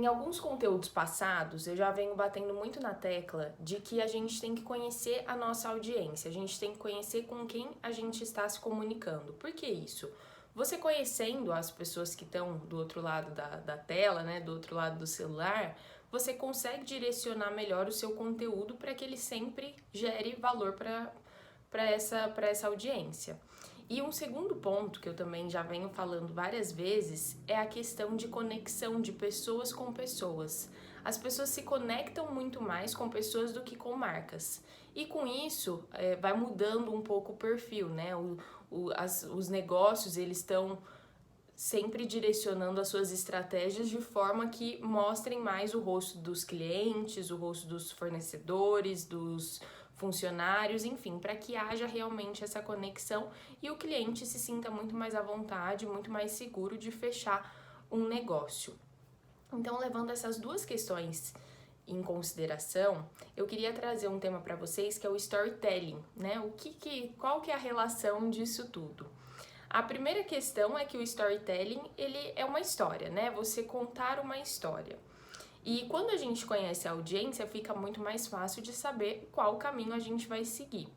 Em alguns conteúdos passados, eu já venho batendo muito na tecla de que a gente tem que conhecer a nossa audiência, a gente tem que conhecer com quem a gente está se comunicando. Por que isso? Você conhecendo as pessoas que estão do outro lado da tela, né, do outro lado do celular, você consegue direcionar melhor o seu conteúdo para que ele sempre gere valor para essa audiência. E um segundo ponto que eu também já venho falando várias vezes é a questão de conexão de pessoas com pessoas. As pessoas se conectam muito mais com pessoas do que com marcas. E com isso, vai mudando um pouco o perfil, né? Os negócios, eles estão sempre direcionando as suas estratégias de forma que mostrem mais o rosto dos clientes, o rosto dos fornecedores, dos funcionários, enfim, para que haja realmente essa conexão e o cliente se sinta muito mais à vontade, muito mais seguro de fechar um negócio. Então, levando essas duas questões em consideração, eu queria trazer um tema para vocês que é o storytelling, né? Qual que é a relação disso tudo? A primeira questão é que o storytelling, ele é uma história, né? Você contar uma história. E quando a gente conhece a audiência, fica muito mais fácil de saber qual caminho a gente vai seguir.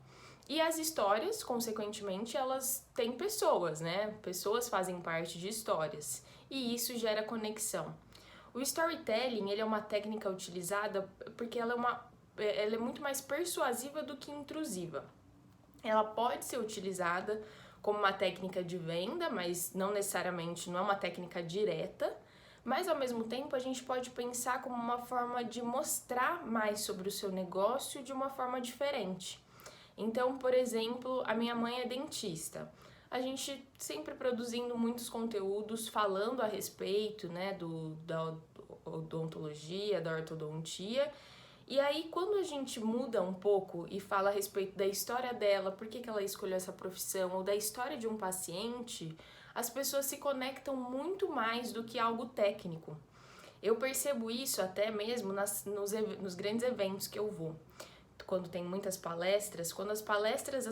E as histórias, consequentemente, elas têm pessoas, né? Pessoas fazem parte de histórias. E isso gera conexão. O storytelling, ele é uma técnica utilizada porque ela é muito mais persuasiva do que intrusiva. Ela pode ser utilizada como uma técnica de venda, mas não necessariamente, não é uma técnica direta, mas ao mesmo tempo a gente pode pensar como uma forma de mostrar mais sobre o seu negócio de uma forma diferente. Então, por exemplo, a minha mãe é dentista. A gente sempre produzindo muitos conteúdos falando a respeito, né, da odontologia, da ortodontia. E aí, quando a gente muda um pouco e fala a respeito da história dela, por que ela escolheu essa profissão, ou da história de um paciente, as pessoas se conectam muito mais do que algo técnico. Eu percebo isso até mesmo nos grandes eventos que eu vou. Quando tem muitas palestras, quando as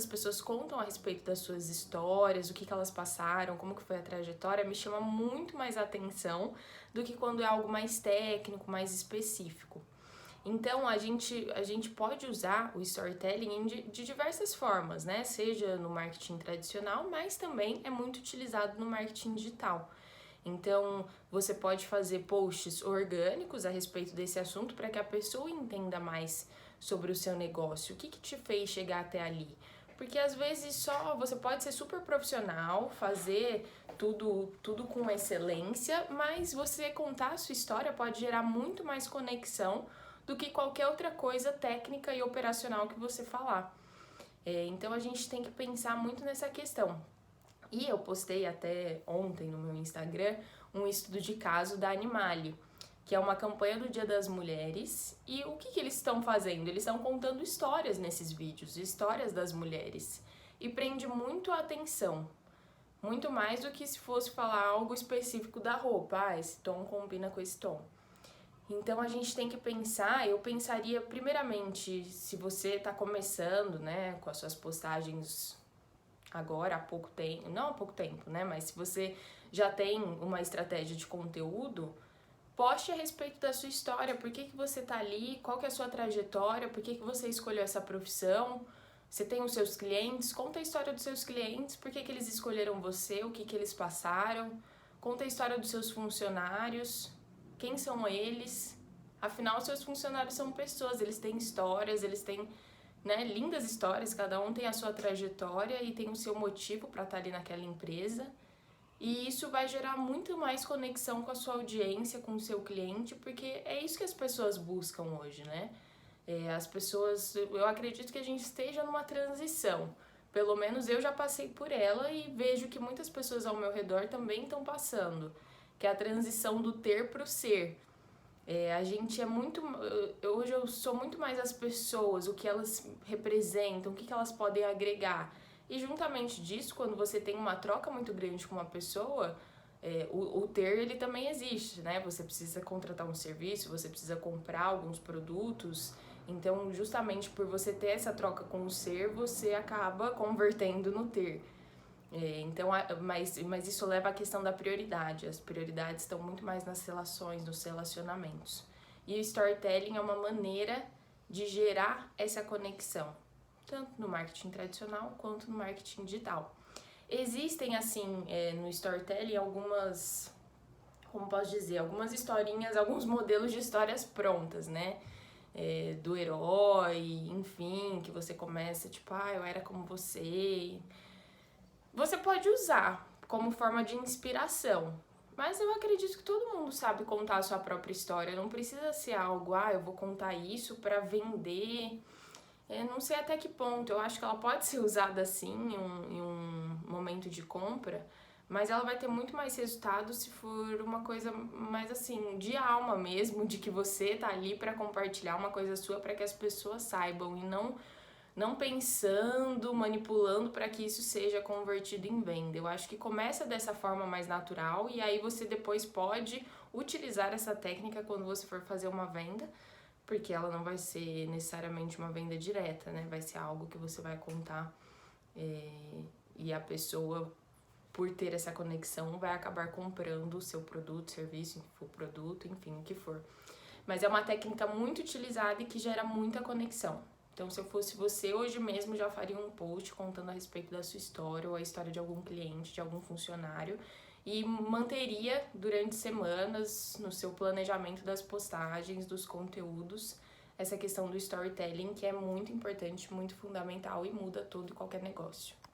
pessoas contam a respeito das suas histórias, o que elas passaram, como que foi a trajetória, me chama muito mais atenção do que quando é algo mais técnico, mais específico. Então, a gente pode usar o storytelling de diversas formas, né? Seja no marketing tradicional, mas também é muito utilizado no marketing digital. Então, você pode fazer posts orgânicos a respeito desse assunto para que a pessoa entenda mais sobre o seu negócio. O que te fez chegar até ali? Porque às vezes só você pode ser super profissional, fazer tudo com excelência, mas você contar a sua história pode gerar muito mais conexão do que qualquer outra coisa técnica e operacional que você falar. Então a gente tem que pensar muito nessa questão. E eu postei até ontem no meu Instagram um estudo de caso da Animale, que é uma campanha do Dia das Mulheres. E o que eles estão fazendo? Eles estão contando histórias nesses vídeos, histórias das mulheres. E prende muito a atenção, muito mais do que se fosse falar algo específico da roupa. Ah, esse tom combina com esse tom. Então a gente tem que pensar, eu pensaria primeiramente, se você está começando, né, com as suas postagens agora há pouco tempo, não há pouco tempo, né, mas se você já tem uma estratégia de conteúdo, poste a respeito da sua história, por que você está ali, qual que é a sua trajetória, por que você escolheu essa profissão, você tem os seus clientes, conta a história dos seus clientes, por que eles escolheram você, o que eles passaram, conta a história dos seus funcionários, quem são eles? Afinal, seus funcionários são pessoas, eles têm histórias, eles têm, né, lindas histórias, cada um tem a sua trajetória e tem o seu motivo para estar ali naquela empresa. E isso vai gerar muito mais conexão com a sua audiência, com o seu cliente, porque é isso que as pessoas buscam hoje, né? As pessoas, eu acredito que a gente esteja numa transição. Pelo menos eu já passei por ela e vejo que muitas pessoas ao meu redor também estão passando, que é a transição do ter para o ser. A gente é muito. Hoje eu sou muito mais as pessoas, o que elas representam, o que elas podem agregar. E juntamente disso, quando você tem uma troca muito grande com uma pessoa, o ter ele também existe, né? Você precisa contratar um serviço, você precisa comprar alguns produtos. Então, justamente por você ter essa troca com o ser, você acaba convertendo no ter. Então, mas isso leva à questão da prioridade. As prioridades estão muito mais nas relações, nos relacionamentos. E o storytelling é uma maneira de gerar essa conexão, tanto no marketing tradicional quanto no marketing digital. Existem, assim, no storytelling algumas, como posso dizer, algumas historinhas, alguns modelos de histórias prontas, né? Do herói, enfim, que você começa, tipo, eu era como você. Você pode usar como forma de inspiração, mas eu acredito que todo mundo sabe contar a sua própria história. Não precisa ser algo, eu vou contar isso para vender. Não sei até que ponto. Eu acho que ela pode ser usada assim em um momento de compra, mas ela vai ter muito mais resultado se for uma coisa mais assim, de alma mesmo, de que você tá ali para compartilhar uma coisa sua para que as pessoas saibam e não pensando, manipulando para que isso seja convertido em venda. Eu acho que começa dessa forma mais natural e aí você depois pode utilizar essa técnica quando você for fazer uma venda, porque ela não vai ser necessariamente uma venda direta, né? Vai ser algo que você vai contar e a pessoa, por ter essa conexão, vai acabar comprando o seu produto, serviço, infoproduto, enfim, o que for. Mas é uma técnica muito utilizada e que gera muita conexão. Então, se eu fosse você, hoje mesmo já faria um post contando a respeito da sua história ou a história de algum cliente, de algum funcionário e manteria durante semanas no seu planejamento das postagens, dos conteúdos, essa questão do storytelling que é muito importante, muito fundamental e muda todo e qualquer negócio.